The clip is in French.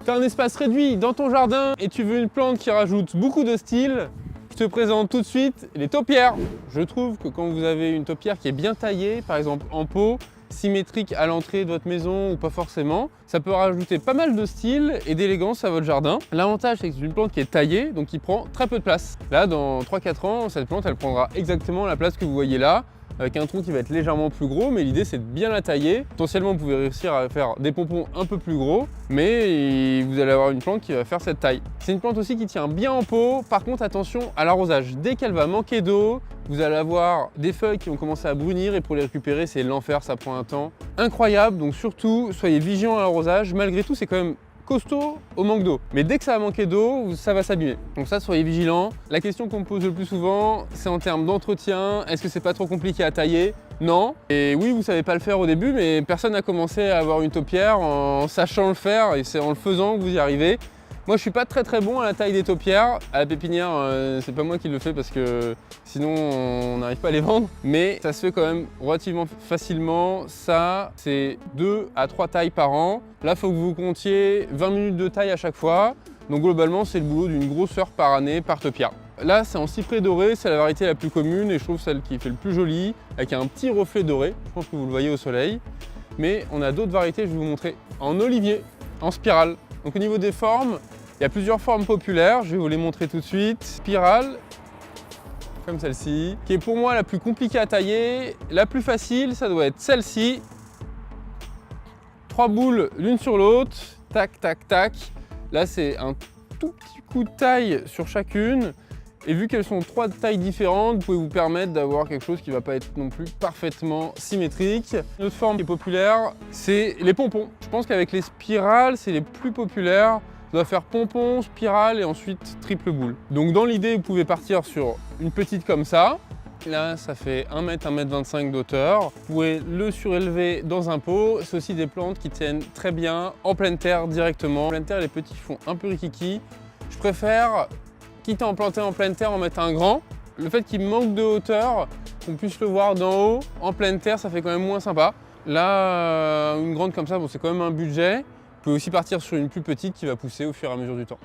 Tu as un espace réduit dans ton jardin et tu veux une plante qui rajoute beaucoup de style, je te présente tout de suite les taupières. Je trouve que quand vous avez une taupière qui est bien taillée, par exemple en pot, symétrique à l'entrée de votre maison ou pas forcément, ça peut rajouter pas mal de style et d'élégance à votre jardin. L'avantage, c'est que c'est une plante qui est taillée, donc qui prend très peu de place. Là, dans 3-4 ans, cette plante, elle prendra exactement la place que vous voyez là, avec un tronc qui va être légèrement plus gros, mais l'idée c'est de bien la tailler. Potentiellement vous pouvez réussir à faire des pompons un peu plus gros, mais vous allez avoir une plante qui va faire cette taille. C'est une plante aussi qui tient bien en pot, par contre attention à l'arrosage. Dès qu'elle va manquer d'eau, vous allez avoir des feuilles qui vont commencer à brunir et pour les récupérer c'est l'enfer, ça prend un temps incroyable. Donc surtout soyez vigilants à l'arrosage, malgré tout c'est quand même costaud au manque d'eau. Mais dès que ça va manquer d'eau, ça va s'abîmer. Donc ça, soyez vigilants. La question qu'on me pose le plus souvent, c'est en termes d'entretien. Est-ce que c'est pas trop compliqué à tailler? Non. Et oui, vous savez pas le faire au début, mais personne n'a commencé à avoir une taupière en sachant le faire et c'est en le faisant que vous y arrivez. Moi, je suis pas très bon à la taille des taupières. À la pépinière, c'est pas moi qui le fais parce que sinon on n'arrive pas à les vendre. Mais ça se fait quand même relativement facilement. Ça, c'est 2 à 3 tailles par an. Là, il faut que vous comptiez 20 minutes de taille à chaque fois. Donc globalement, c'est le boulot d'une grosse heure par année par taupière. Là, c'est en cyprès doré, c'est la variété la plus commune et je trouve celle qui fait le plus joli, avec un petit reflet doré. Je pense que vous le voyez au soleil. Mais on a d'autres variétés, je vais vous montrer en olivier, en spirale. Donc au niveau des formes, il y a plusieurs formes populaires, je vais vous les montrer tout de suite. Spirale, comme celle-ci, qui est pour moi la plus compliquée à tailler. La plus facile, ça doit être celle-ci. 3 boules l'une sur l'autre, tac, tac, tac. Là, c'est un tout petit coup de taille sur chacune. Et vu qu'elles sont 3 tailles différentes, vous pouvez vous permettre d'avoir quelque chose qui ne va pas être non plus parfaitement symétrique. Une autre forme qui est populaire, c'est les pompons. Je pense qu'avec les spirales, c'est les plus populaires. On doit faire pompon, spirale et ensuite triple boule. Donc dans l'idée, vous pouvez partir sur une petite comme ça. Là, ça fait 1 m, 1 m 25 d'auteur. Vous pouvez le surélever dans un pot. C'est aussi des plantes qui tiennent très bien en pleine terre directement. En pleine terre, les petits font un peu rikiki. Je préfère, quitte à en planter en pleine terre, en mettre un grand. Le fait qu'il manque de hauteur, qu'on puisse le voir d'en haut, en pleine terre, ça fait quand même moins sympa. Là, une grande comme ça, bon, c'est quand même un budget. Vous pouvez aussi partir sur une plus petite qui va pousser au fur et à mesure du temps.